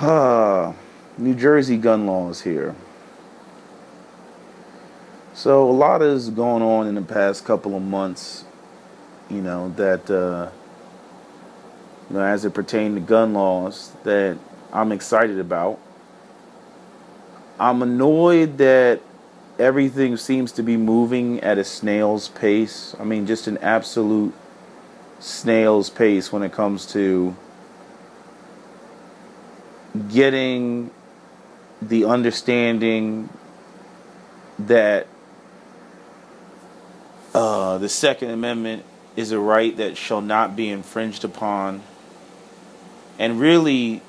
New Jersey gun laws here. So a lot is going on in the past couple of months, that as it pertains to gun laws that I'm excited about. I'm annoyed that everything seems to be moving at a snail's pace. I mean, just an absolute snail's pace when it comes to getting the understanding that the Second Amendment is a right that shall not be infringed upon, and really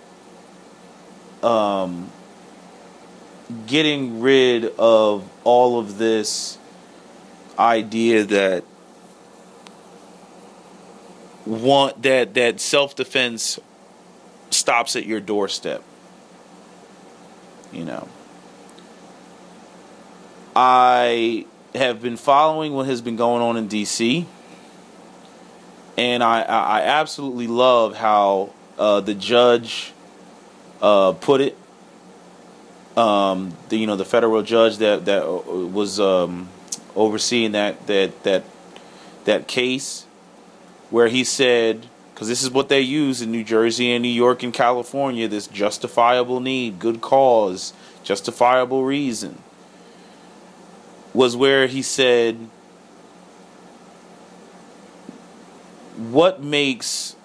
getting rid of all of this idea that that self-defense stops at your doorstep. I have been following what has been going on in D.C., and I absolutely love how the judge put it. The federal judge that was overseeing that case, where he said, because this is what they use in New Jersey and New York and California, this justifiable need, good cause, justifiable reason, was where he said, what makes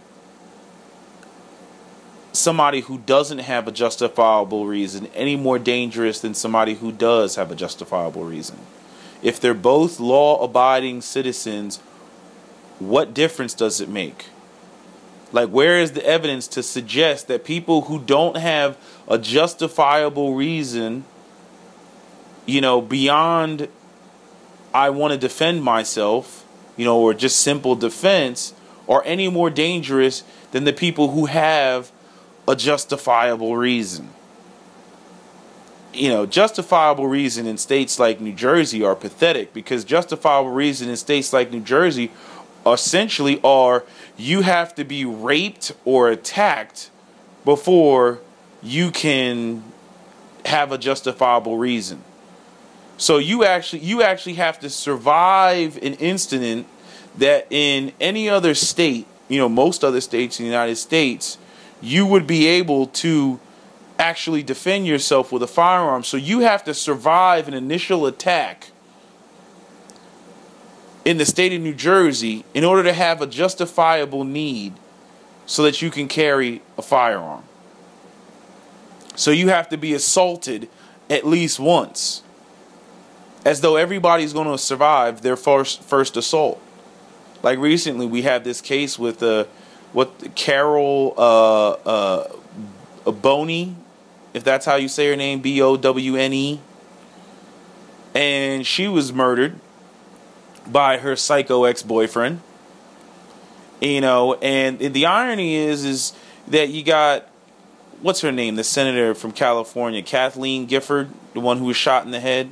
somebody who doesn't have a justifiable reason any more dangerous than somebody who does have a justifiable reason? If they're both law-abiding citizens, what difference does it make? Like, where is the evidence to suggest that people who don't have a justifiable reason, beyond I want to defend myself, or just simple defense, are any more dangerous than the people who have a justifiable reason? Justifiable reason in states like New Jersey are pathetic, because justifiable reason in states like New Jersey essentially are, you have to be raped or attacked before you can have a justifiable reason. So you actually have to survive an incident that in any other state, most other states in the United States, you would be able to actually defend yourself with a firearm. So you have to survive an initial attack in the state of New Jersey in order to have a justifiable need so that you can carry a firearm. So you have to be assaulted at least once, as though everybody's going to survive their first assault. Like recently, we had this case with Carol Bowne, if that's how you say her name, Bowne, and she was murdered by her psycho ex-boyfriend. And the irony is that you got, what's her name, the senator from California, Kathleen Gifford, the one who was shot in the head.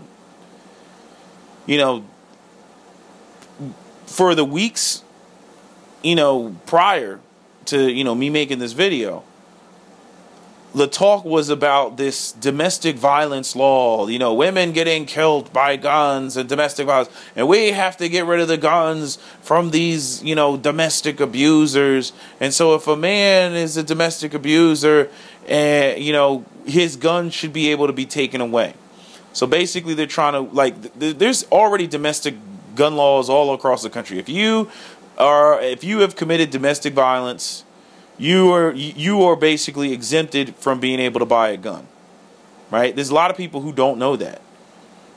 For the weeks, prior to, me making this video, the talk was about this domestic violence law, women getting killed by guns and domestic violence. And we have to get rid of the guns from these, domestic abusers. And so if a man is a domestic abuser, his gun should be able to be taken away. So basically they're trying to, there's already domestic gun laws all across the country. If you have committed domestic violence, you are basically exempted from being able to buy a gun, right? There's a lot of people who don't know that,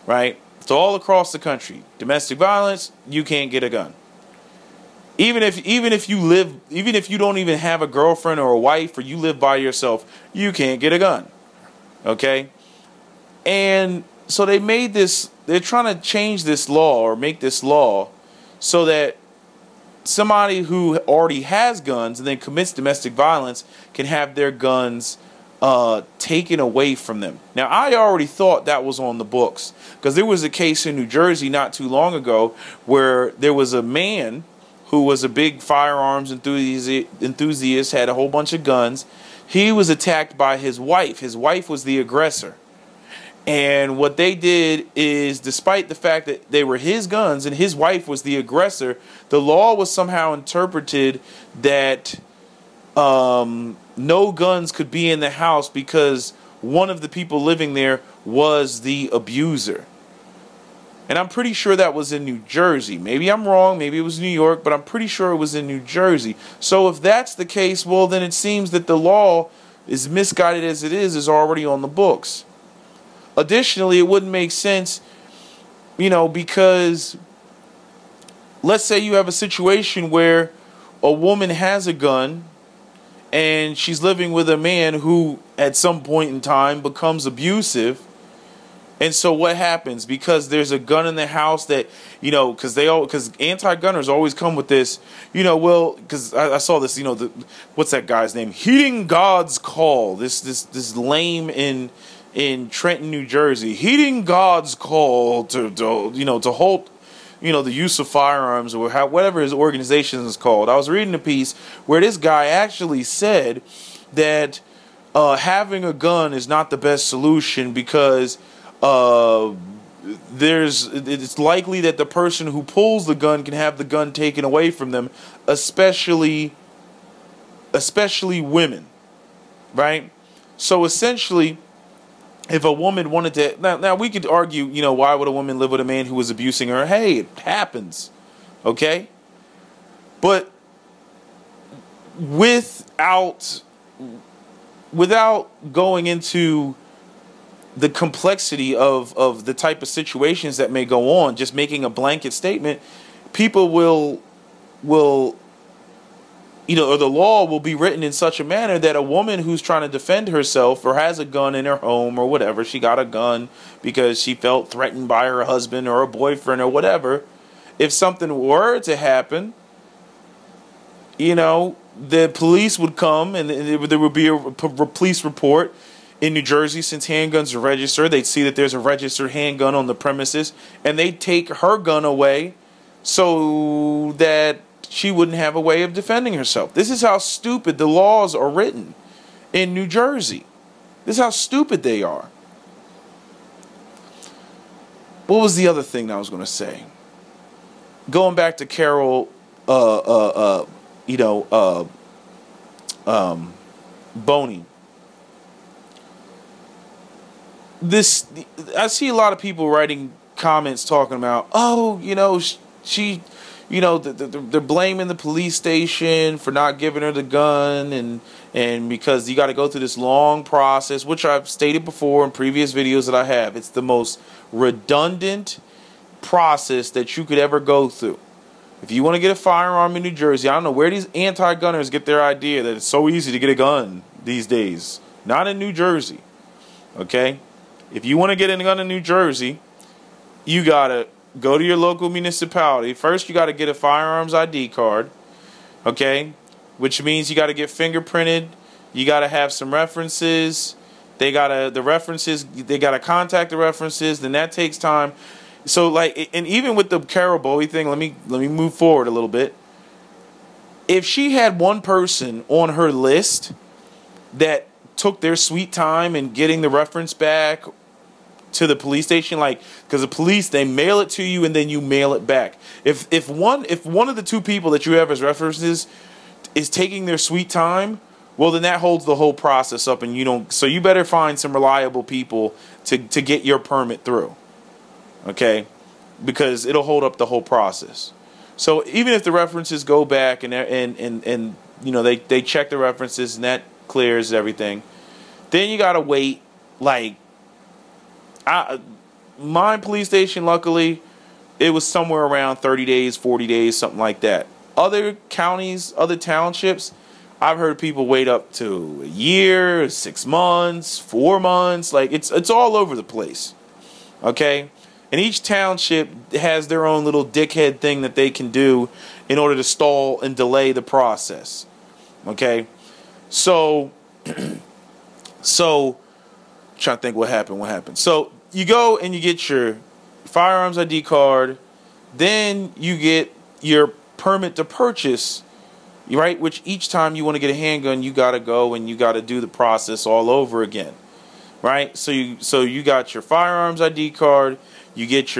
right? So all across the country, domestic violence, you can't get a gun. Even if you don't even have a girlfriend or a wife, or you live by yourself, you can't get a gun. Okay? And so they're trying to change this law, or make this law, so that somebody who already has guns and then commits domestic violence can have their guns taken away from them. Now, I already thought that was on the books, because there was a case in New Jersey not too long ago where there was a man who was a big firearms enthusiast, had a whole bunch of guns. He was attacked by his wife. His wife was the aggressor. And what they did is, despite the fact that they were his guns and his wife was the aggressor, the law was somehow interpreted that no guns could be in the house because one of the people living there was the abuser. And I'm pretty sure that was in New Jersey. Maybe I'm wrong, maybe it was New York, but I'm pretty sure it was in New Jersey. So if that's the case, well, then it seems that the law, as misguided as it is already on the books. Additionally, it wouldn't make sense, because let's say you have a situation where a woman has a gun and she's living with a man who at some point in time becomes abusive. And so what happens? Because there's a gun in the house that, because anti-gunners always come with this, because I saw this, what's that guy's name? Heeding God's call. This lame in Trenton, New Jersey, heeding God's call to halt, the use of firearms, or whatever his organization is called. I was reading a piece where this guy actually said that having a gun is not the best solution because it's likely that the person who pulls the gun can have the gun taken away from them, especially women, right? So essentially, if a woman wanted to, now we could argue, why would a woman live with a man who was abusing her? Hey, it happens, okay? But without going into the complexity of the type of situations that may go on, just making a blanket statement, people will or the law will be written in such a manner that a woman who's trying to defend herself or has a gun in her home or whatever, she got a gun because she felt threatened by her husband or a boyfriend or whatever, if something were to happen, the police would come and there would be a police report in New Jersey. Since handguns are registered, they'd see that there's a registered handgun on the premises and they'd take her gun away so that she wouldn't have a way of defending herself. This is how stupid the laws are written in New Jersey. This is how stupid they are. What was the other thing that I was going to say? Going back to Carol, Bowne. I see a lot of people writing comments talking about, she. They're blaming the police station for not giving her the gun, and because you got to go through this long process, which I've stated before in previous videos that I have. It's the most redundant process that you could ever go through. If you want to get a firearm in New Jersey, I don't know where these anti-gunners get their idea that it's so easy to get a gun these days. Not in New Jersey. Okay? If you want to get a gun in New Jersey, you got to go to your local municipality. First, you got to get a firearms ID card, okay? Which means you got to get fingerprinted. You got to have some references. They got to contact the references. Then that takes time. So, and even with the Carol Bowne thing, let me move forward a little bit. If she had one person on her list that took their sweet time in getting the reference back to the police station, because the police, they mail it to you and then you mail it back. If one of the two people that you have as references is taking their sweet time, well, then that holds the whole process up, and so you better find some reliable people to get your permit through, okay? Because it'll hold up the whole process. So even if the references go back and they check the references and that clears everything, then you gotta wait my police station, luckily, it was somewhere around 30 days, 40 days, something like that. Other counties, other townships, I've heard people wait up to a year, 6 months, 4 months. It's all over the place. Okay? And each township has their own little dickhead thing that they can do in order to stall and delay the process. Okay? So, trying to think what happened. So, you go and you get your firearms ID card, then you get your permit to purchase, right? Which each time you want to get a handgun, you got to go and you got to do the process all over again, right? So you got your firearms ID card, you get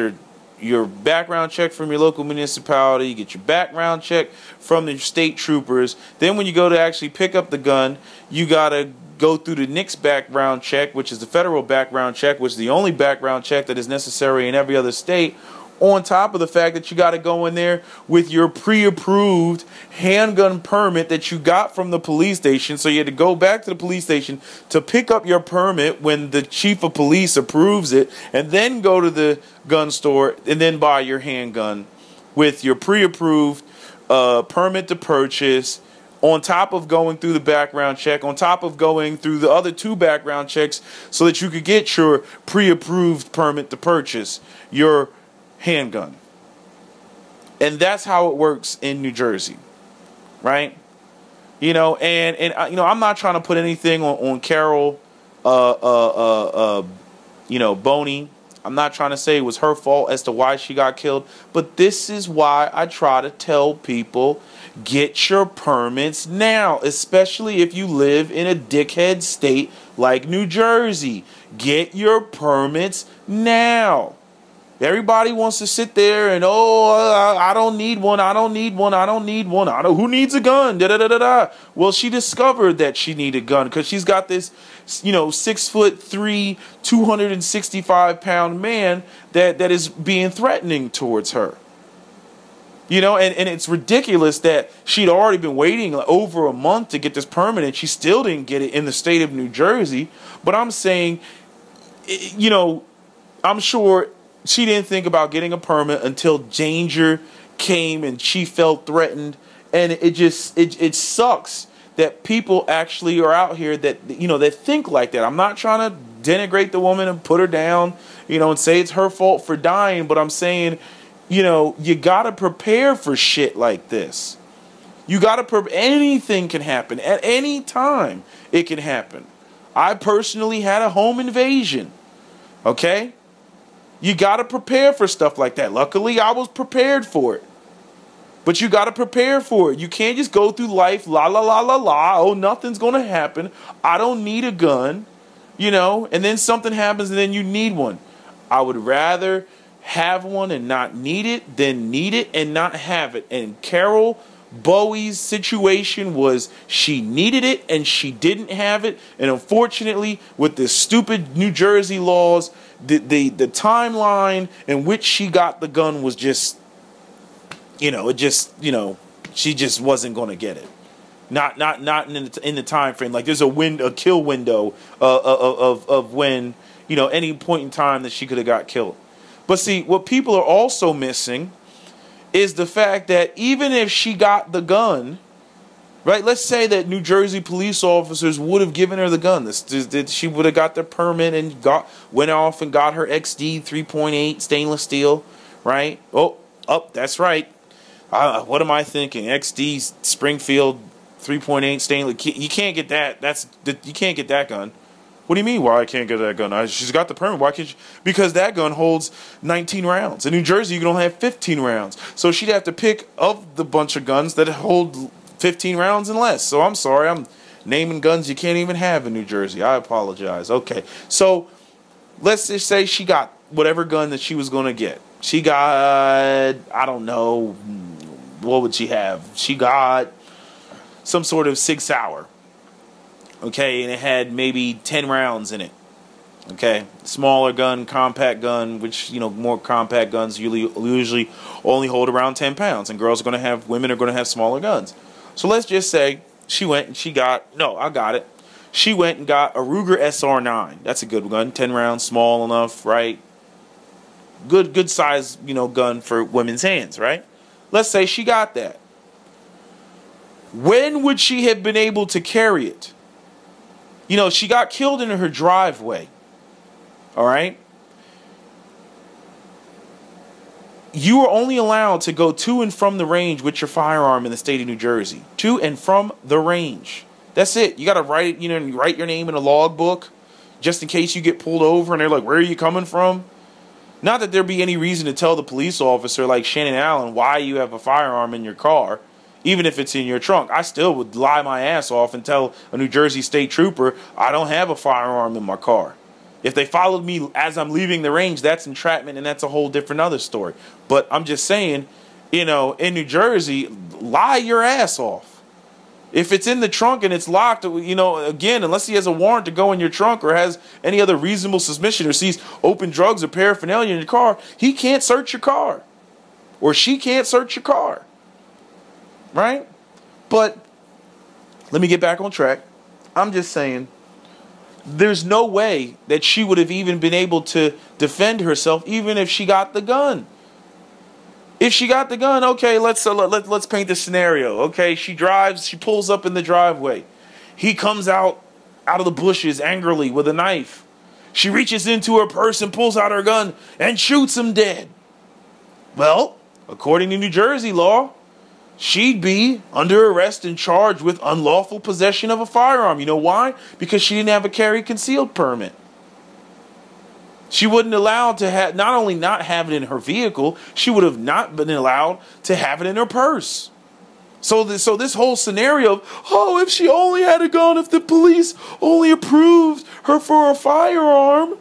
your background check from your local municipality, you get your background check from the state troopers. Then when you go to actually pick up the gun, you got to go through the NICS background check, which is the federal background check, which is the only background check that is necessary in every other state, on top of the fact that you got to go in there with your pre-approved handgun permit that you got from the police station. So you had to go back to the police station to pick up your permit when the chief of police approves it, and then go to the gun store and then buy your handgun with your pre-approved permit to purchase, on top of going through the background check, on top of going through the other 2 background checks, so that you could get your pre-approved permit to purchase your handgun. And that's how it works in New Jersey, right? You know, and you know, I'm not trying to put anything on Carol, you know, Bowne. I'm not trying to say it was her fault as to why she got killed, but this is why I try to tell people, get your permits now, especially if you live in a dickhead state like New Jersey. Get your permits now. Everybody wants to sit there and, I don't need one, I don't need one, I don't need one. Who needs a gun? Da-da-da-da-da. Well, she discovered that she needed a gun because she's got this, you know, 6'3", 265-pound man that is being threatening towards her. You know, and it's ridiculous that she'd already been waiting over a month to get this permit, and she still didn't get it in the state of New Jersey. But I'm saying, you know, I'm sure she didn't think about getting a permit until danger came and she felt threatened. And it sucks that people actually are out here that, you know, that think like that. I'm not trying to denigrate the woman and put her down, you know, and say it's her fault for dying. But I'm saying, you know, you got to prepare for shit like this. You got to anything can happen at any time. It can happen. I personally had a home invasion. Okay? You got to prepare for stuff like that. Luckily, I was prepared for it. But you got to prepare for it. You can't just go through life, la, la, la, la, la. Oh, nothing's going to happen. I don't need a gun. You know, and then something happens and then you need one. I would rather have one and not need it than need it and not have it. And Carol Bowie's situation was she needed it and she didn't have it. And unfortunately, with the stupid New Jersey laws, the timeline in which she got the gun was just, you know, she just wasn't going to get it. Not in the time frame. Like there's a kill window of when, you know, any point in time that she could have got killed. But see, what people are also missing is the fact that even if she got the gun, right? Let's say that New Jersey police officers would have given her the gun. She would have got the permit and went off and got her XD 3.8 stainless steel, right? Oh, that's right. What am I thinking? XD Springfield 3.8 stainless. You can't get that. You can't get that gun. What do you mean, why I can't get that gun? She's got the permit. Why can't she? Because that gun holds 19 rounds. In New Jersey, you can only have 15 rounds. So she'd have to pick of the bunch of guns that hold 15 rounds and less. So I'm sorry, I'm naming guns you can't even have in New Jersey. I apologize. Okay, so let's just say she got whatever gun that she was going to get. She got, I don't know, what would she have? She got some sort of Sig Sauer. Okay, and it had maybe 10 rounds in it. Okay, smaller gun, compact gun, which, you know, more compact guns usually only hold around 10 pounds, and women are going to have smaller guns. So let's just say she went and she got She went and got a Ruger SR9. That's a good gun, 10 rounds, small enough, right? Good size, you know, gun for women's hands, right? Let's say she got that. When would she have been able to carry it? You know, she got killed in her driveway. All right? You are only allowed to go to and from the range with your firearm in the state of New Jersey. To and from the range. That's it. You got to write it, you know, write your name in a logbook just in case you get pulled over and they're like, where are you coming from? Not that there be any reason to tell the police officer like Shannon Allen why you have a firearm in your car, even if it's in your trunk. I still would lie my ass off and tell a New Jersey state trooper I don't have a firearm in my car. If they followed me as I'm leaving the range, that's entrapment, and that's a whole different other story. But I'm just saying, you know, in New Jersey, lie your ass off. If it's in the trunk and it's locked, you know, again, unless he has a warrant to go in your trunk or has any other reasonable suspicion or sees open drugs or paraphernalia in your car, he can't search your car. Or she can't search your car. Right? But let me get back on track. I'm just saying, there's no way that she would have even been able to defend herself even if she got the gun. If she got the gun, okay, let's paint the scenario. Okay, she pulls up in the driveway. He comes out of the bushes angrily with a knife. She reaches into her purse and pulls out her gun and shoots him dead. Well, according to New Jersey law, she'd be under arrest and charged with unlawful possession of a firearm. You know why? Because she didn't have a carry concealed permit. She wasn't allowed to have, not only not have it in her vehicle, she would have not been allowed to have it in her purse. So this whole scenario of, oh, if she only had a gun, if the police only approved her for a firearm,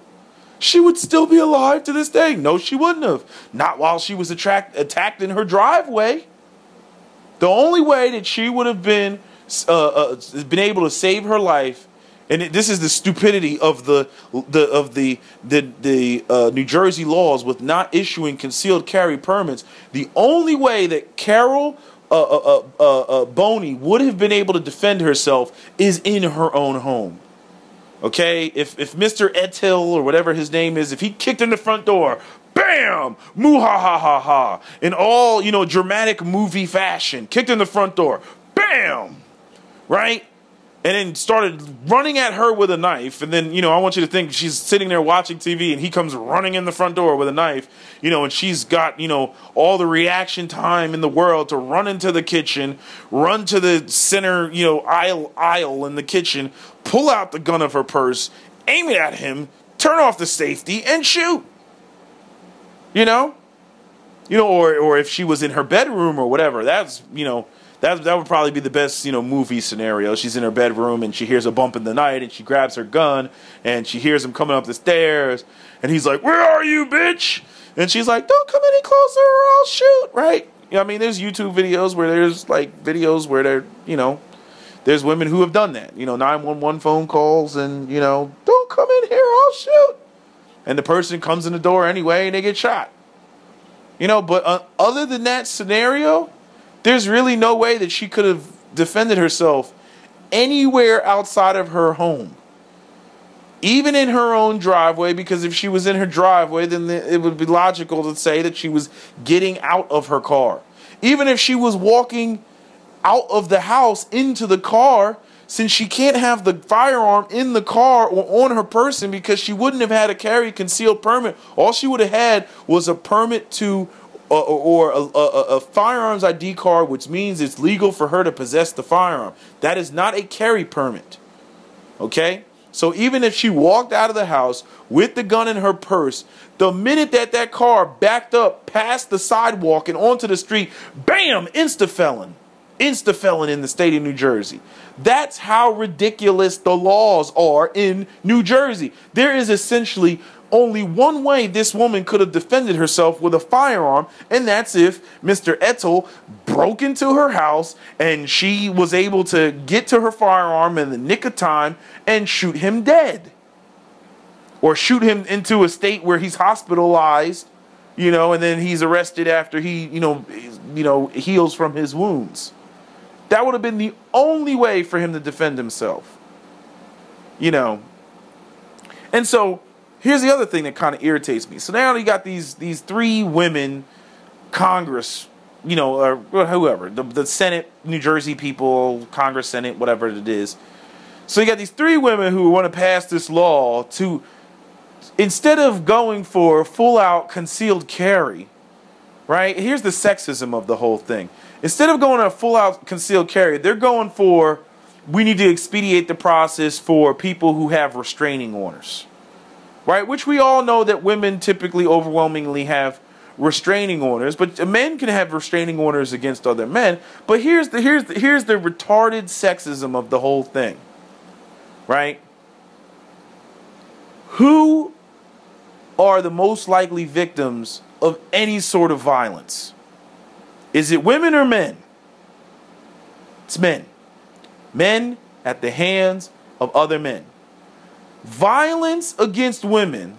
she would still be alive to this day. No, she wouldn't have. Not while she was attacked in her driveway. The only way that she would have been able to save her life, and this is the stupidity of the New Jersey laws with not issuing concealed carry permits. The only way that Carol Bowne would have been able to defend herself is in her own home. Okay, if Mr. Etil or whatever his name is, if he kicked in the front door, bam, moo ha ha ha ha, in all, you know, dramatic movie fashion, kicked in the front door, bam, right? And then started running at her with a knife. And then, you know, I want you to think she's sitting there watching TV and he comes running in the front door with a knife, you know, and she's got, you know, all the reaction time in the world to run into the kitchen, run to the center, you know, aisle in the kitchen, pull out the gun of her purse, aim it at him, turn off the safety, and shoot. You know, or if she was in her bedroom or whatever, that's, you know, that would probably be the best, you know, movie scenario. She's in her bedroom and she hears a bump in the night and she grabs her gun and she hears him coming up the stairs and he's like, "Where are you, bitch?" And she's like, "Don't come any closer or I'll shoot." Right? You know, I mean, there's YouTube videos where there's like videos where they're, you know, there's women who have done that. You know, 911 phone calls and, you know, "Don't come in here, I'll shoot." And the person comes in the door anyway and they get shot. You know, but other than that scenario, there's really no way that she could have defended herself anywhere outside of her home. Even in her own driveway, because if she was in her driveway, then it would be logical to say that she was getting out of her car. Even if she was walking out of the house into the car, since she can't have the firearm in the car or on her person because she wouldn't have had a carry concealed permit, all she would have had was a permit to or a firearms ID card, which means it's legal for her to possess the firearm. That is not a carry permit. Okay? So even if she walked out of the house with the gun in her purse, the minute that car backed up past the sidewalk and onto the street, bam, insta-felon. Insta-felon in the state of New Jersey. That's how ridiculous the laws are in New Jersey. There is essentially only one way this woman could have defended herself with a firearm, and that's if Mr. Etel broke into her house and she was able to get to her firearm in the nick of time and shoot him dead. Or shoot him into a state where he's hospitalized, you know, and then he's arrested after he, you know, heals from his wounds. That would have been the only way for him to defend himself. You know. And so here's the other thing that kind of irritates me. So now you got these three women, Congress, you know, or whoever, the Senate, New Jersey people, Congress, Senate, whatever it is. So you got these three women who want to pass this law to, instead of going for full-out concealed carry, right? Here's the sexism of the whole thing. Instead of going a full-out concealed carry, they're going for, we need to expedite the process for people who have restraining orders. right? Which we all know that women typically overwhelmingly have restraining orders, but men can have restraining orders against other men. But here's the retarded sexism of the whole thing, right? Who are the most likely victims of any sort of violence? Is it women or men? It's men. Men at the hands of other men. Violence against women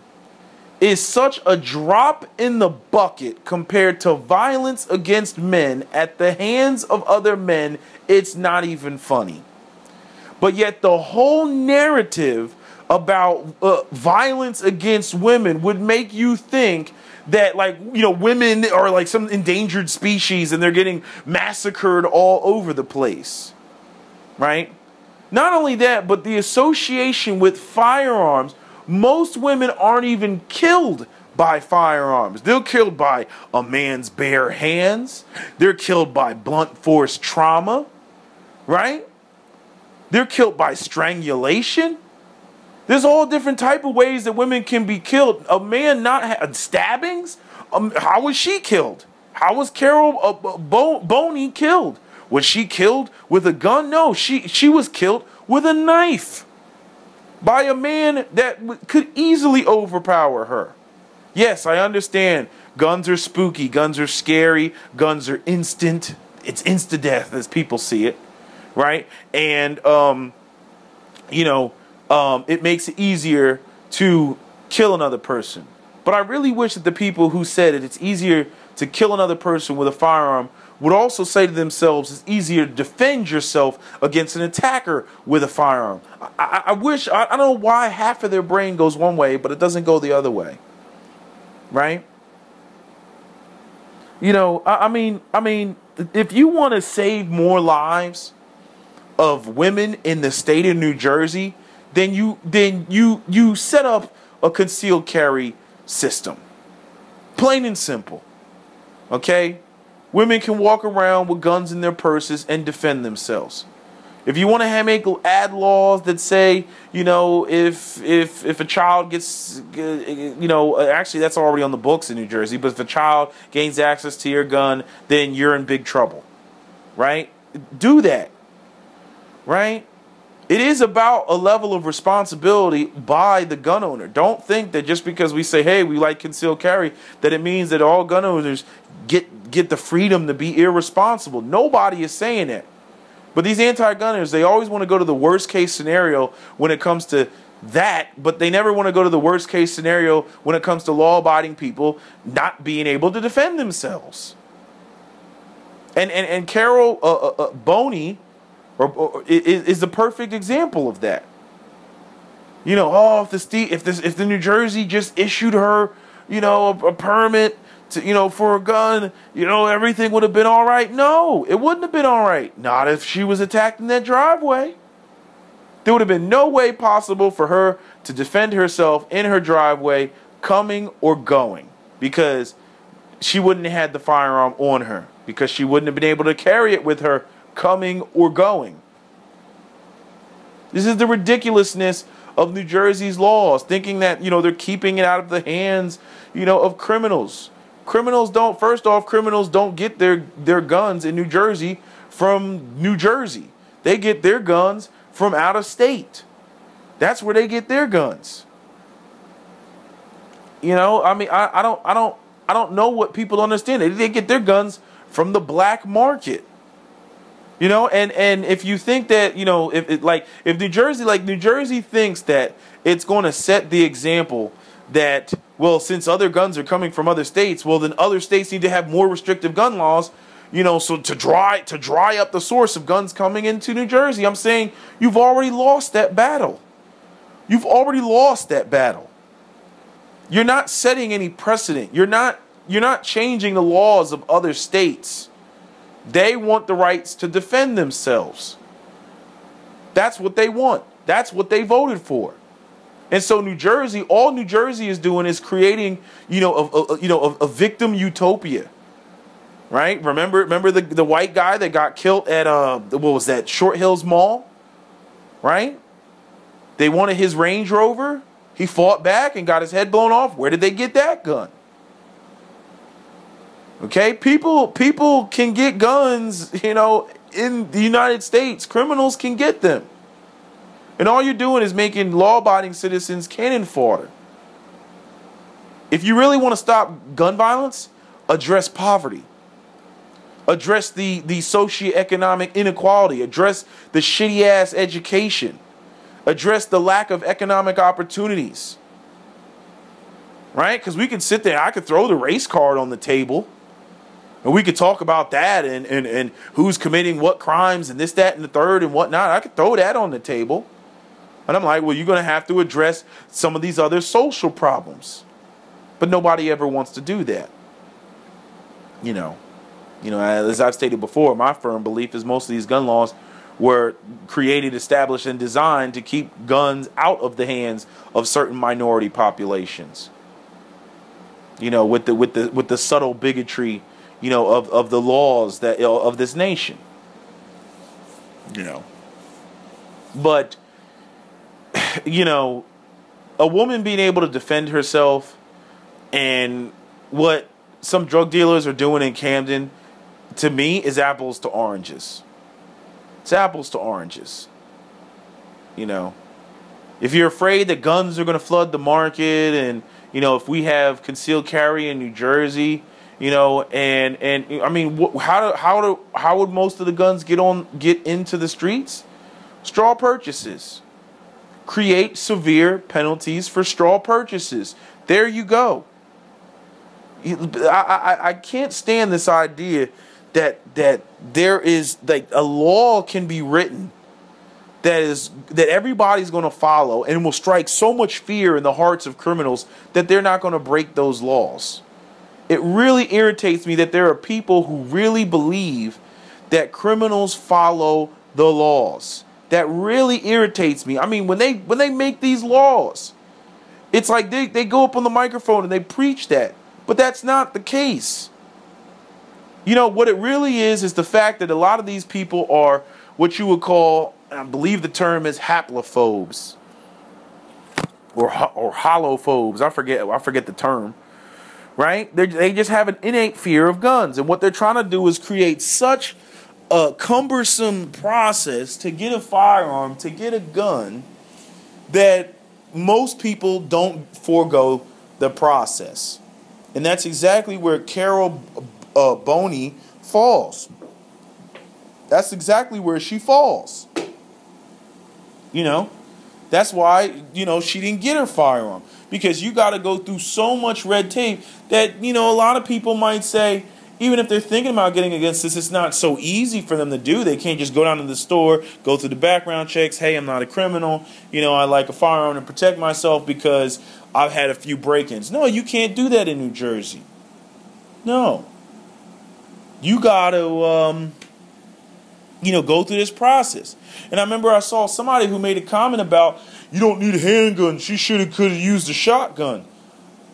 is such a drop in the bucket compared to violence against men at the hands of other men, it's not even funny. But yet the whole narrative about violence against women would make you think that, like, you know, women are like some endangered species and they're getting massacred all over the place, right? Not only that, but the association with firearms. Most women aren't even killed by firearms. They're killed by a man's bare hands. They're killed by blunt force trauma, right? They're killed by strangulation. There's all different type of ways that women can be killed. A man not stabbings. How was she killed? How was Carol Bowne killed? Was she killed with a gun? No, she was killed with a knife by a man that could easily overpower her. Yes, I understand. Guns are spooky. Guns are scary. Guns are instant. It's insta-death as people see it, right? And, you know, it makes it easier to kill another person. But I really wish that the people who said it's easier to kill another person with a firearm would also say to themselves it's easier to defend yourself against an attacker with a firearm. I wish, I don't know why half of their brain goes one way, but it doesn't go the other way. Right? You know, I mean, if you want to save more lives of women in the state of New Jersey, then you set up a concealed carry system. Plain and simple. Okay? Women can walk around with guns in their purses and defend themselves. If you want to add laws that say, you know, if a child gets, you know, actually that's already on the books in New Jersey, but if a child gains access to your gun, then you're in big trouble, right? Do that, right? It is about a level of responsibility by the gun owner. Don't think that just because we say, hey, we like concealed carry, that it means that all gun owners get the freedom to be irresponsible. Nobody is saying that. But these anti-gunners, they always want to go to the worst case scenario when it comes to that, but they never want to go to the worst case scenario when it comes to law-abiding people not being able to defend themselves. And Carol Bowne is the perfect example of that. You know, oh, if the New Jersey just issued her, you know, a permit to, you know, for a gun, you know, everything would have been all right. No, it wouldn't have been all right. Not if she was attacked in that driveway. There would have been no way possible for her to defend herself in her driveway, coming or going, because she wouldn't have had the firearm on her, because she wouldn't have been able to carry it with her coming or going. This is the ridiculousness of New Jersey's laws, thinking that, you know, they're keeping it out of the hands, you know, of criminals. Criminals don't get their guns in New Jersey from New Jersey. They get their guns from out of state. That's where they get their guns. You know, I mean, I don't know what people understand. They get their guns from the black market. You know, and if you think that, you know, if New Jersey thinks that it's going to set the example that, well, since other guns are coming from other states, well, then other states need to have more restrictive gun laws, you know, so to dry up the source of guns coming into New Jersey. I'm saying you've already lost that battle. You've already lost that battle. You're not setting any precedent. You're not changing the laws of other states. They want the rights to defend themselves. That's what they want. That's what they voted for. And so New Jersey, all New Jersey is doing is creating, you know, a victim utopia, right? Remember the white guy that got killed at what was that, Short Hills Mall, right? They wanted his Range Rover. He fought back and got his head blown off. Where did they get that gun? Okay, people can get guns, you know, in the United States. Criminals can get them. And all you're doing is making law-abiding citizens cannon fodder. If you really want to stop gun violence, address poverty. Address the socioeconomic inequality. Address the shitty-ass education. Address the lack of economic opportunities. Right? Because we can sit there, I could throw the race card on the table, and we could talk about that and who's committing what crimes and this, that, and the third and whatnot. I could throw that on the table. And I'm like, well, you're going to have to address some of these other social problems. But nobody ever wants to do that. You know, as I've stated before, my firm belief is most of these gun laws were created, established, and designed to keep guns out of the hands of certain minority populations. You know, with the subtle bigotry, you know, of the laws that of this nation. You know, but you know, a woman being able to defend herself, and what some drug dealers are doing in Camden, to me, is apples to oranges. It's apples to oranges. You know, if you're afraid that guns are going to flood the market, and you know, if we have concealed carry in New Jersey, you know, and I mean, how would most of the guns get into the streets? Straw purchases. Create severe penalties for straw purchases. There you go. I can't stand this idea that there is, like, a law can be written that everybody's going to follow and will strike so much fear in the hearts of criminals that they're not going to break those laws. It really irritates me that there are people who really believe that criminals follow the laws. That really irritates me. I mean, when they make these laws, it's like they go up on the microphone and they preach that. But that's not the case. You know, what it really is the fact that a lot of these people are what you would call, I believe the term is haplophobes. Or holophobes. I forget the term. Right? They just have an innate fear of guns. And what they're trying to do is create such a cumbersome process to get a firearm, to get a gun, that most people don't forego the process. And that's exactly where Carol Bowne falls. That's exactly where she falls. You know, that's why, you know, she didn't get her firearm. Because you got to go through so much red tape that, you know, a lot of people might say, even if they're thinking about getting against this, it's not so easy for them to do. They can't just go down to the store, go through the background checks. Hey, I'm not a criminal. You know, I like a firearm to protect myself because I've had a few break-ins. No, you can't do that in New Jersey. No. You got to, you know, go through this process. And I remember I saw somebody who made a comment about, you don't need a handgun. She could have used a shotgun.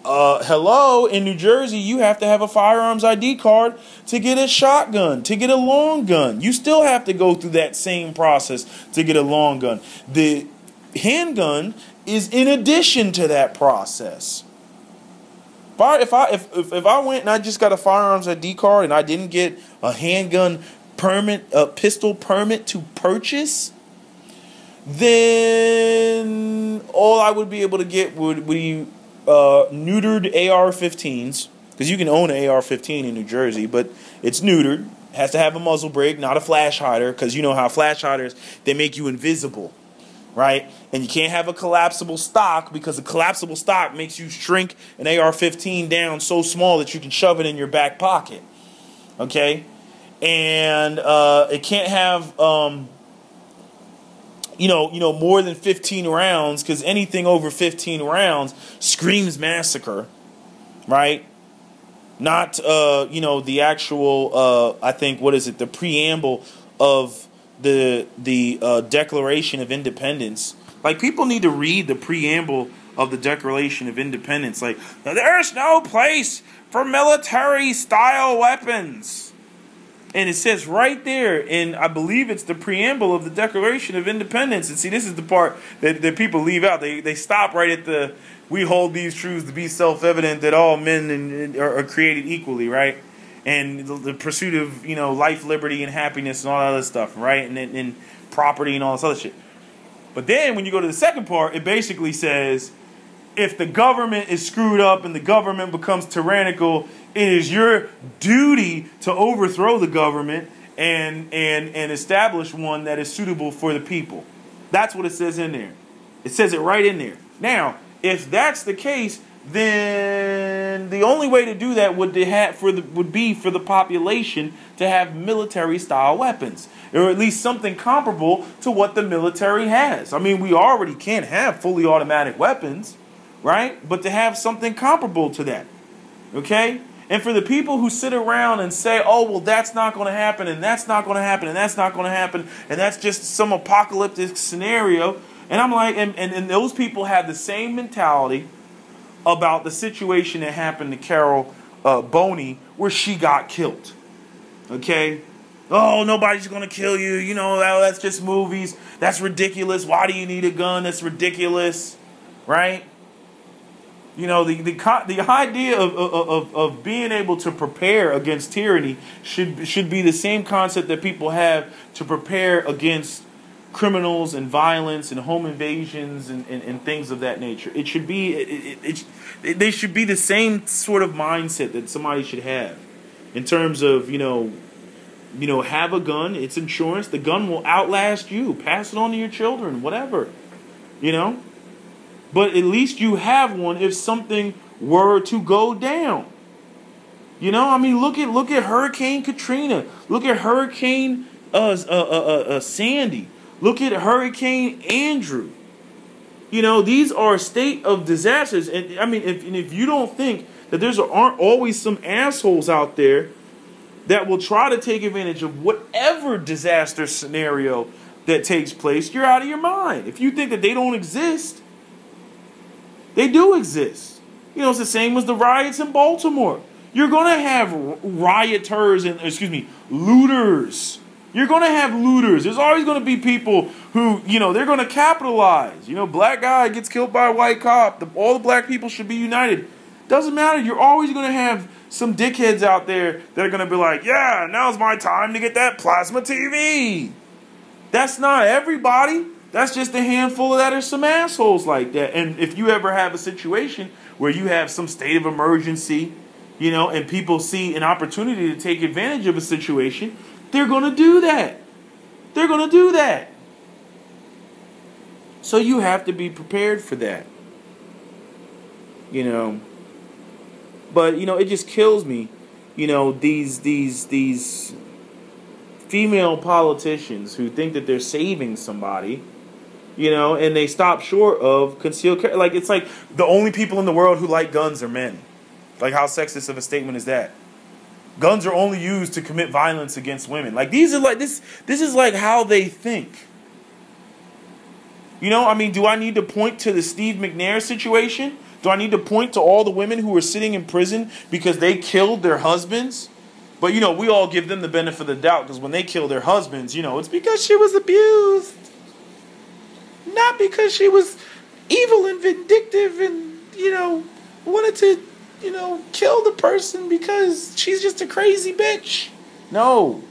Hello, in New Jersey, you have to have a firearms ID card to get a shotgun, to get a long gun. You still have to go through that same process to get a long gun. The handgun is in addition to that process. If I went and I just got a firearms ID card and I didn't get a handgun permit, a pistol permit to purchase, then all I would be able to get would be neutered AR-15s, because you can own an AR-15 in New Jersey, but it's neutered. Has to have a muzzle brake, not a flash hider, because you know how flash hiders, they make you invisible, right? And you can't have a collapsible stock, because a collapsible stock makes you shrink an AR-15 down so small that you can shove it in your back pocket, okay? And it can't have you know, more than 15 rounds, because anything over 15 rounds screams massacre, right? Not, you know, the actual, I think, what is it, the preamble of the Declaration of Independence. Like, people need to read the preamble of the Declaration of Independence. Like, there's no place for military-style weapons. And it says right there in, I believe it's the preamble of the Declaration of Independence. And see, this is the part that people leave out. They stop right at the, we hold these truths to be self-evident that all men are created equally, right? And the pursuit of, life, liberty, and happiness and all that other stuff, right? And property and all this other shit. But then when you go to the second part, it basically says, if the government is screwed up and the government becomes tyrannical, it is your duty to overthrow the government and establish one that is suitable for the people. That's what it says in there. It says it right in there. Now, if that's the case, then the only way to do that would be for the population to have military-style weapons, or at least something comparable to what the military has. I mean, we already can't have fully automatic weapons, right? But to have something comparable to that, okay? And for the people who sit around and say, oh, well, that's not going to happen, and that's not going to happen, and that's not going to happen, and that's just some apocalyptic scenario, and I'm like, and those people have the same mentality about the situation that happened to Carol Bowne, where she got killed, okay? Oh, nobody's going to kill you, that's just movies, that's ridiculous, why do you need a gun, that's ridiculous, right? The idea of being able to prepare against tyranny should be the same concept that people have to prepare against criminals and violence and home invasions and things of that nature. It should be they should be the same sort of mindset that somebody should have in terms of have a gun. It's insurance. The gun will outlast you. Pass it on to your children. Whatever, But at least you have one if something were to go down. Look at Hurricane Katrina. Look at Hurricane Sandy. Look at Hurricane Andrew. These are state of disasters. And if you don't think that aren't always some assholes out there that will try to take advantage of whatever disaster scenario that takes place, you're out of your mind. If you think that they don't exist, they do exist. It's the same as the riots in Baltimore. You're going to have looters. You're going to have looters. There's always going to be people who, they're going to capitalize. Black guy gets killed by a white cop. All the black people should be united. Doesn't matter. You're always going to have some dickheads out there that are going to be like, yeah, now's my time to get that plasma TV. That's not everybody. That's just a handful that are some assholes like that. And if you ever have a situation where you have some state of emergency, and people see an opportunity to take advantage of a situation, they're going to do that. They're going to do that. So you have to be prepared for that. But, it just kills me, these female politicians who think that they're saving somebody, and they stop short of concealed carry. Like, it's like the only people in the world who like guns are men. Like, how sexist of a statement is that? Guns are only used to commit violence against women. Like, this is like how they think. Do I need to point to the Steve McNair situation? Do I need to point to all the women who are sitting in prison because they killed their husbands? But, we all give them the benefit of the doubt because when they kill their husbands, it's because she was abused. Not because she was evil and vindictive and, wanted to, kill the person because she's just a crazy bitch. No.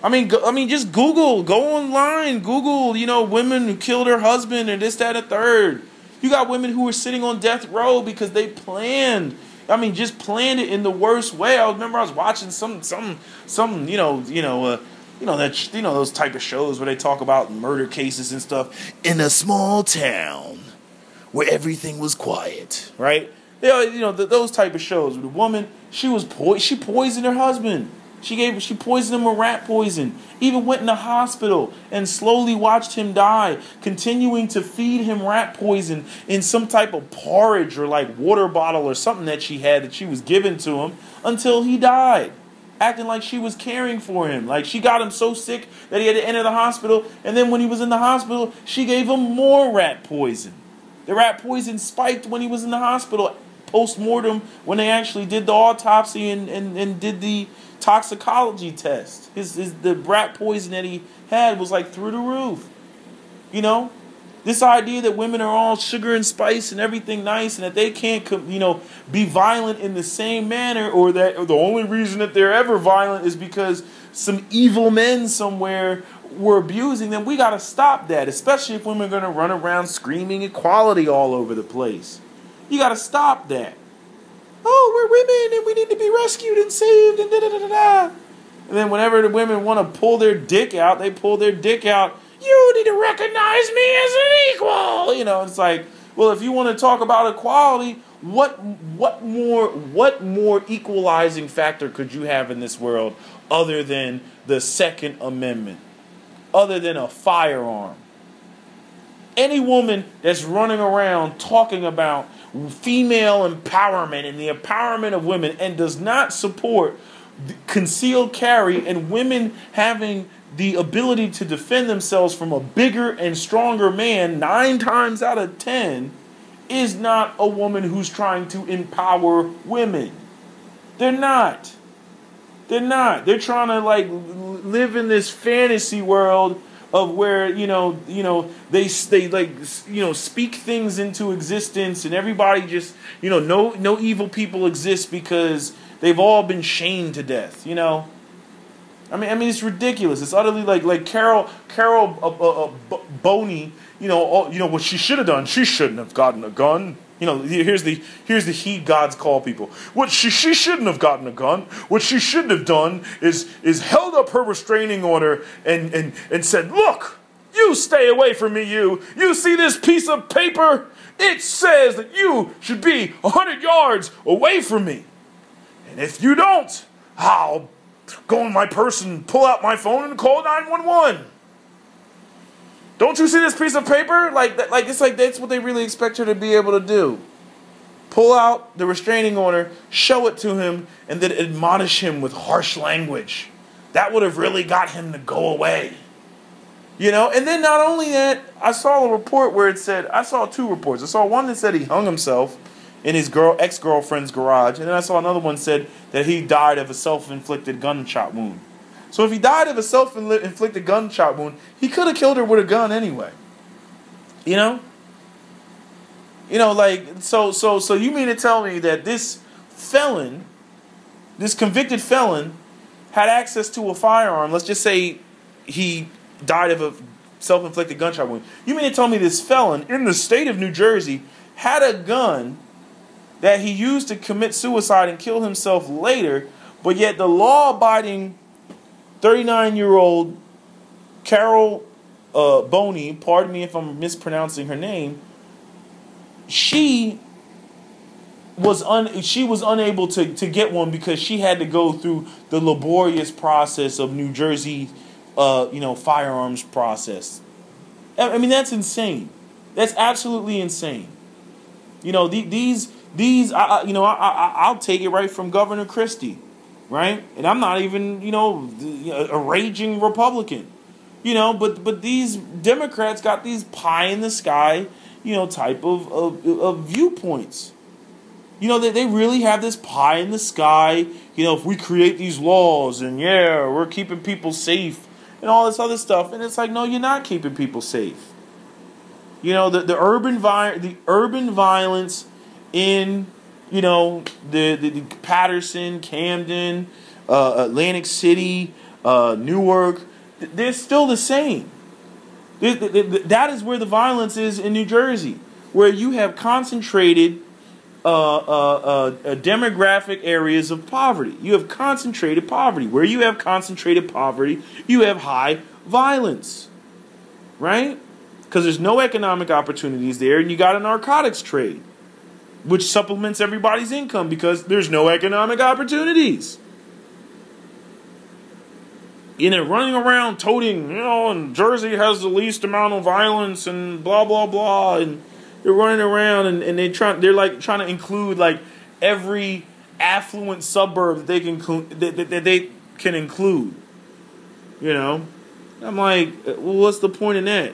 Just go online, Google, women who killed her husband and this, that, and third. You got women who are sitting on death row because they planned. Just planned it in the worst way. I remember I was watching some those type of shows where they talk about murder cases and stuff in a small town where everything was quiet, right? Those type of shows. The woman, she poisoned her husband. She poisoned him with rat poison. Even went in the hospital and slowly watched him die, continuing to feed him rat poison in some type of porridge or like water bottle or something that she had that she was given to him until he died. Acting like she was caring for him. Like she got him so sick that he had to enter the hospital. And then when he was in the hospital, she gave him more rat poison. The rat poison spiked when he was in the hospital post-mortem when they actually did the autopsy and did the toxicology test. The rat poison that he had was like through the roof. You know, this idea that women are all sugar and spice and everything nice, and that they can't, be violent in the same manner, or that the only reason that they're ever violent is because some evil men somewhere were abusing them. We got to stop that, especially if women are going to run around screaming equality all over the place. You got to stop that. Oh, we're women and we need to be rescued and saved and da-da-da-da-da. And then whenever the women want to pull their dick out, they pull their dick out. You need to recognize me as an equal. It's like, well, if you want to talk about equality, what more equalizing factor could you have in this world other than the Second Amendment, other than a firearm? Any woman that's running around talking about female empowerment and the empowerment of women and does not support concealed carry and women having the ability to defend themselves from a bigger and stronger man 9 times out of 10 is not a woman who's trying to empower women. They're not. They're not. They're trying to live in this fantasy world of where they speak things into existence, and everybody just no evil people exist because they've all been shamed to death. I mean it's ridiculous. It's utterly like Carol Bowne. What she should have done. She shouldn't have gotten a gun. Here's the heat gods call people. What she shouldn't have gotten a gun. What she shouldn't have done is held up her restraining order and said, "Look, you stay away from me. You see this piece of paper? It says that you should be 100 yards away from me. And if you don't, I'll go in my purse and pull out my phone and call 911. Don't you see this piece of paper? That's what they really expect her to be able to do. Pull out the restraining order, show it to him, and then admonish him with harsh language. That would have really got him to go away. And then not only that, I saw a report where it said, I saw 2 reports. I saw one that said he hung himself in his ex-girlfriend's garage, and then I saw another one said that he died of a self-inflicted gunshot wound. So if he died of a self-inflicted gunshot wound, he could have killed her with a gun anyway. So you mean to tell me that this convicted felon, had access to a firearm? Let's just say he died of a self-inflicted gunshot wound. You mean to tell me this felon in the state of New Jersey had a gun that he used to commit suicide and kill himself later, but yet the law-abiding 39-year-old Carol Bowne, pardon me if I'm mispronouncing her name, she was unable to get one because she had to go through the laborious process of New Jersey firearms process. I mean, that's insane. That's absolutely insane. I'll take it right from Governor Christie, right? And I'm not even, a raging Republican, but these Democrats got these pie in the sky, type of viewpoints. They really have this pie in the sky, if we create these laws and we're keeping people safe and all this other stuff. And it's like, no, you're not keeping people safe. The urban violence in, the Patterson, Camden, Atlantic City, Newark, they're still the same. That is where the violence is in New Jersey, where you have concentrated demographic areas of poverty. You have concentrated poverty. Where you have concentrated poverty, you have high violence, right? Because there's no economic opportunities there, and you got a narcotics trade, which supplements everybody's income because there's no economic opportunities. Running around toting, and Jersey has the least amount of violence and blah, blah, blah, and they're running around and they're trying to include every affluent suburb that they can include. I'm like, well, what's the point in that?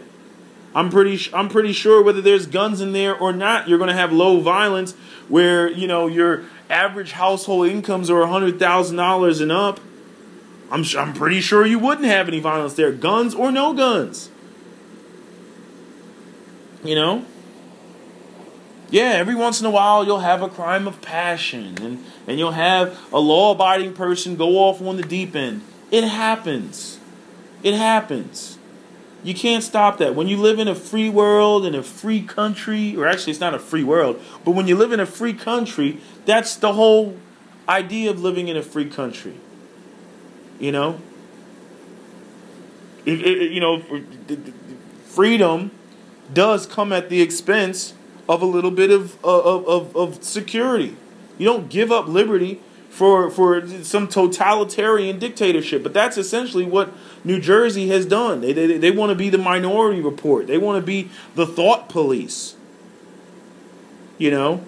I'm pretty sure whether there's guns in there or not, you're going to have low violence where your average household incomes are $100,000 and up. I'm pretty sure you wouldn't have any violence there, guns or no guns. You know? Yeah, every once in a while you'll have a crime of passion, and you'll have a law-abiding person go off on the deep end. It happens. It happens. You can't stop that. When you live in a free world, in a free country, or actually it's not a free world, but when you live in a free country, that's the whole idea of living in a free country. You know? Freedom does come at the expense of a little bit of security. You don't give up liberty for some totalitarian dictatorship. But that's essentially what New Jersey has done. They want to be the Minority Report. They want to be the thought police. You know?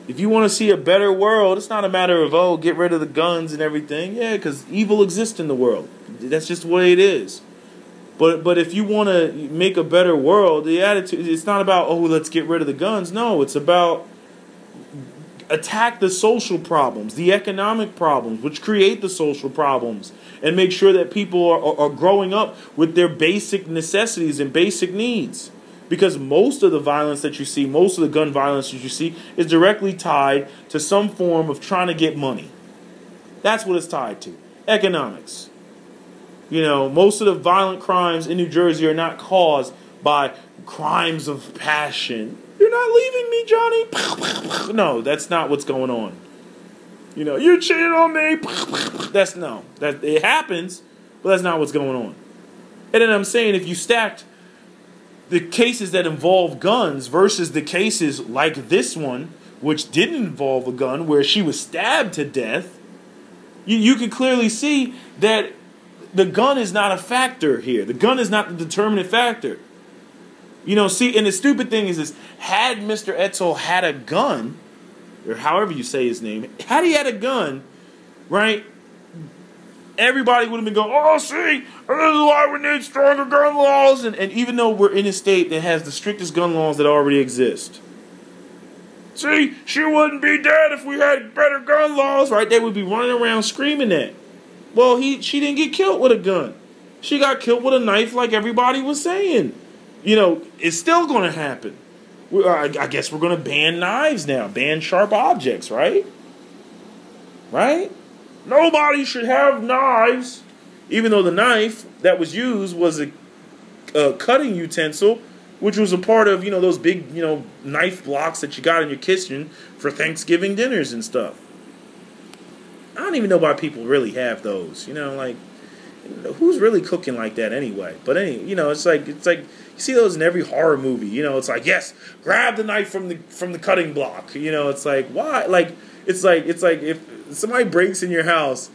If you want to see a better world, it's not a matter of, oh, get rid of the guns and everything. Yeah, because evil exists in the world. That's just the way it is. But if you want to make a better world, the attitude, it's not about, oh, let's get rid of the guns. No, it's about attack the social problems, the economic problems, which create the social problems, and make sure that people are growing up with their basic necessities and basic needs. Because most of the violence that you see, most of the gun violence that you see, is directly tied to some form of trying to get money. That's what it's tied to. Economics. You know, most of the violent crimes in New Jersey are not caused by crimes of passion. You're not leaving me, Johnny. No, that's not what's going on. You know, you cheated on me. That it happens, but that's not what's going on. And then I'm saying, if you stacked the cases that involve guns versus the cases like this one, which didn't involve a gun, where she was stabbed to death, you can clearly see that the gun is not a factor here. The gun is not the determinant factor. You know, see, and the stupid thing is this, had Mr. Etzel had a gun, or however you say his name, had he had a gun, right, everybody would have been going, oh, see, this is why we need stronger gun laws. And even though we're in a state that has the strictest gun laws that already exist. See, she wouldn't be dead if we had better gun laws, right? They would be running around screaming that. Well, she didn't get killed with a gun. She got killed with a knife like everybody was saying. You know, it's still going to happen. I guess we're going to ban knives now. Ban sharp objects, right? Right? Nobody should have knives. Even though the knife that was used was a cutting utensil, which was a part of, you know, those big, you know, knife blocks that you got in your kitchen for Thanksgiving dinners and stuff. I don't even know why people really have those. You know, like, who's really cooking like that anyway? But you know, it's like you see those in every horror movie. You know, it's like, yes, grab the knife from the cutting block. You know, it's like, why? Like, it's like if somebody breaks in your house,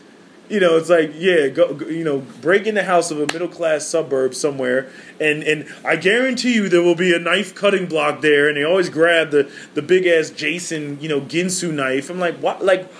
you know, it's like, yeah, go you know, break in the house of a middle class suburb somewhere, and I guarantee you there will be a knife cutting block there, and they always grab the big ass Jason, you know, Ginsu knife. I'm like, what? Like,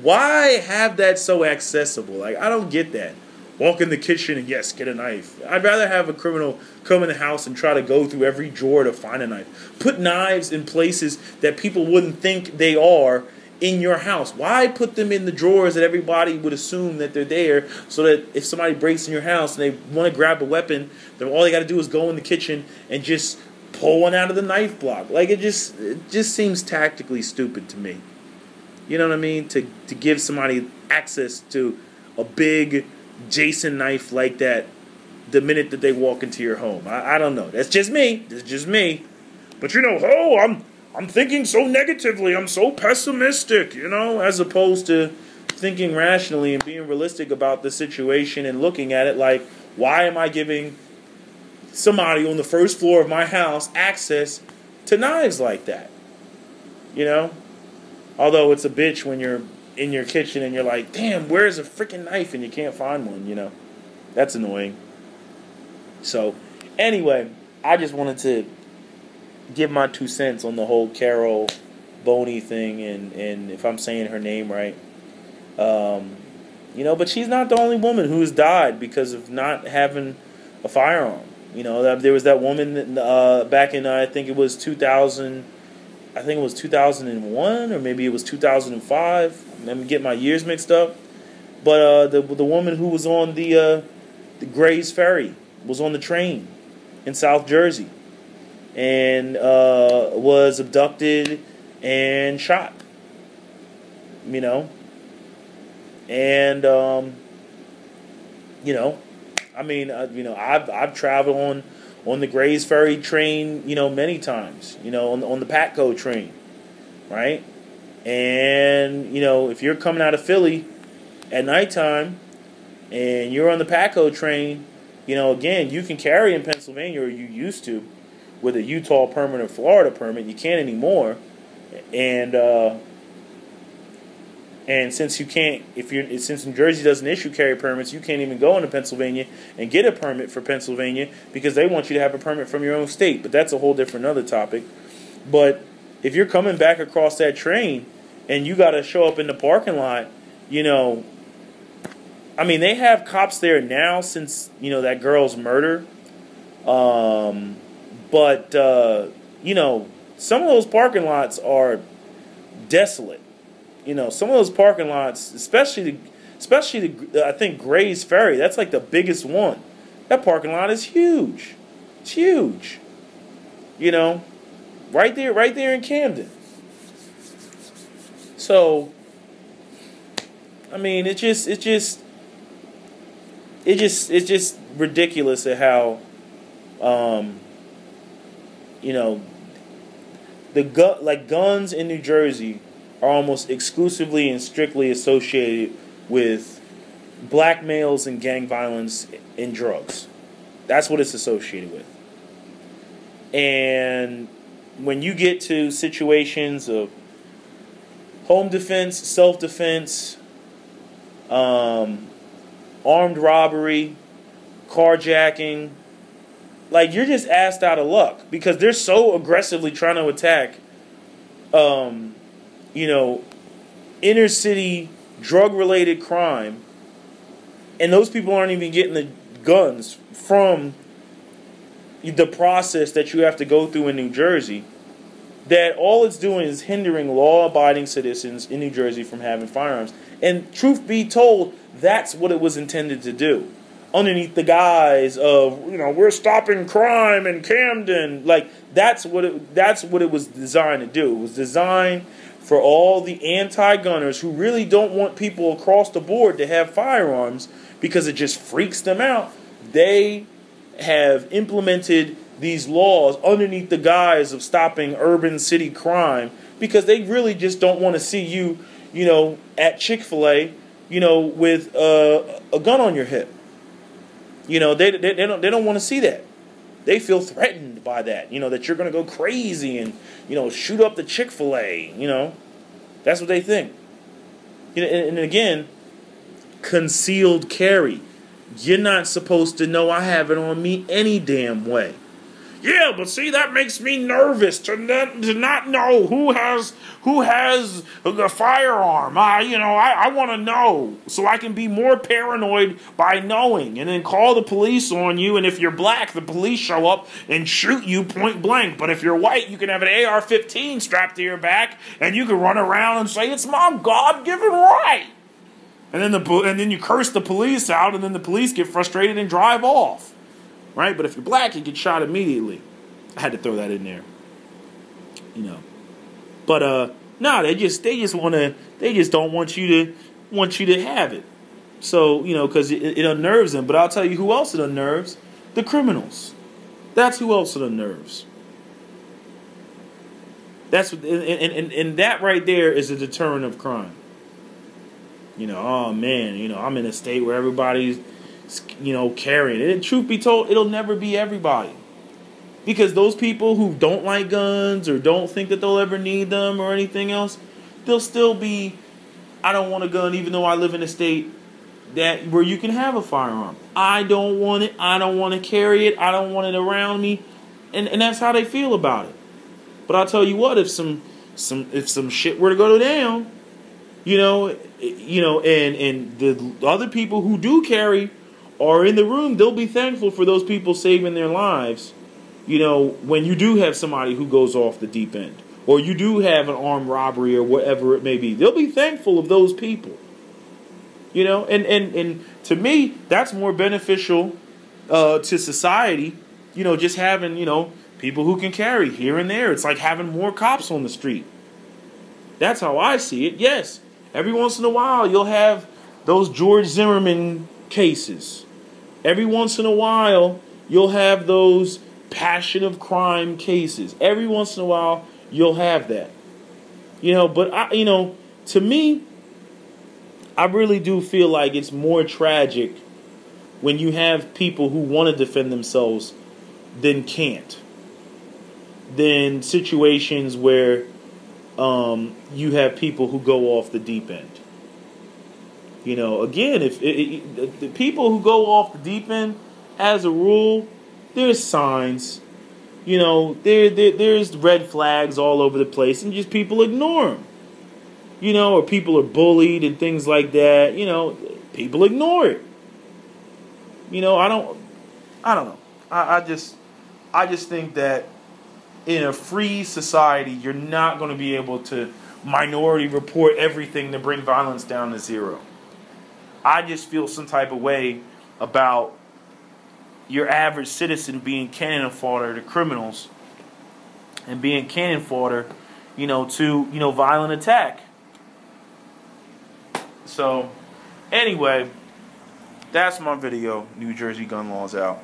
why have that so accessible? Like, I don't get that. Walk in the kitchen and, yes, get a knife. I'd rather have a criminal come in the house and try to go through every drawer to find a knife. Put knives in places that people wouldn't think they are in your house. Why put them in the drawers that everybody would assume that they're there, so that if somebody breaks in your house and they want to grab a weapon, then all they got to do is go in the kitchen and just pull one out of the knife block? Like, it just seems tactically stupid to me. You know what I mean? To give somebody access to a big Jason knife like that the minute that they walk into your home. I don't know. That's just me. That's just me. But you know, I'm thinking so negatively. I'm so pessimistic, you know, as opposed to thinking rationally and being realistic about the situation and looking at it like, why am I giving somebody on the first floor of my house access to knives like that? You know? Although it's a bitch when you're in your kitchen and you're like, damn, where's a freaking knife? And you can't find one, you know. That's annoying. So, anyway, I just wanted to give my 2 cents on the whole Carol Bowne thing, and if I'm saying her name right. You know, but she's not the only woman who's died because of not having a firearm. You know, there was that woman back in, I think it was 2001, or maybe it was 2005. Let me get my years mixed up. But the woman who was on the Gray's Ferry was on the train in South Jersey and was abducted and shot. You know, and you know, I mean, I've traveled on the Gray's Ferry train, many times, on the Patco train, right? And, if you're coming out of Philly at nighttime and you're on the Patco train, again, you can carry in Pennsylvania, or you used to, with a Utah permit or Florida permit. You can't anymore. And since you can't, since New Jersey doesn't issue carry permits, you can't even go into Pennsylvania and get a permit for Pennsylvania because they want you to have a permit from your own state. But that's a whole different other topic. But if you're coming back across that train and you got to show up in the parking lot, I mean, they have cops there now since, that girl's murder. But some of those parking lots are desolate. Some of those parking lots, especially I think Gray's Ferry, that's like the biggest one. That parking lot is huge. It's huge. Right there in Camden. So, I mean, it's just ridiculous at how, guns in New Jersey are almost exclusively and strictly associated with black males and gang violence and drugs. That's what it's associated with. And when you get to situations of home defense, self-defense, armed robbery, carjacking, you're just asked out of luck because they're so aggressively trying to attack inner city drug-related crime, and those people aren't even getting the guns from the process that you have to go through in New Jersey, that all it's doing is hindering law-abiding citizens in New Jersey from having firearms. And truth be told, that's what it was intended to do. Underneath the guise of, we're stopping crime in Camden. That's what it was designed to do. It was designed for all the anti-gunners who really don't want people across the board to have firearms because it just freaks them out. They have implemented these laws underneath the guise of stopping urban city crime because they really just don't want to see you, at Chick-fil-A, with a gun on your hip. They don't want to see that. They feel threatened by that, that you're going to go crazy and, shoot up the Chick-fil-A, That's what they think. And again, concealed carry. You're not supposed to know I have it on me any damn way. Yeah, but see, that makes me nervous to not know who has a firearm. I want to know so I can be more paranoid by knowing, and then call the police on you. And if you're black, the police show up and shoot you point blank. But if you're white, you can have an AR-15 strapped to your back, and you can run around and say it's my God-given right. And then you curse the police out, and then the police get frustrated and drive off. Right? But if you're black, you get shot immediately. I had to throw that in there. But no, they just don't want you to have it. So, because it unnerves them. But I'll tell you who else it unnerves: the criminals. That's who else it unnerves. That's what, and that right there is a deterrent of crime. Oh man, I'm in a state where everybody's carrying it. And truth be told, it'll never be everybody. Because those people who don't like guns or don't think that they'll ever need them or anything else, they'll still be, I don't want a gun even though I live in a state where you can have a firearm. I don't want it. I don't want to carry it. I don't want it around me. And that's how they feel about it. But I'll tell you what, if some shit were to go down, and the other people who do carry are in the room, they'll be thankful for those people saving their lives, when you do have somebody who goes off the deep end, or you do have an armed robbery or whatever it may be. They'll be thankful of those people. You know, and to me, that's more beneficial to society. You know, just having, you know, people who can carry here and there. It's like having more cops on the street. That's how I see it. Yes, every once in a while you'll have those George Zimmerman cases. Every once in a while you'll have those passion of crime cases. Every once in a while you'll have that. You know, but to me, I really do feel like it's more tragic when you have people who want to defend themselves than can't. Than situations where you have people who go off the deep end. You know, again, if the people who go off the deep end, as a rule, there's signs. You know, there's red flags all over the place, and just people ignore them. You know, or people are bullied and things like that. You know, people ignore it. You know, I don't know. I just think that in a free society, you're not going to be able to minority report everything to bring violence down to zero. I just feel some type of way about your average citizen being cannon fodder to criminals and being cannon fodder, you know, to, you know, violent attack. So, anyway, that's my video. New Jersey gun laws out.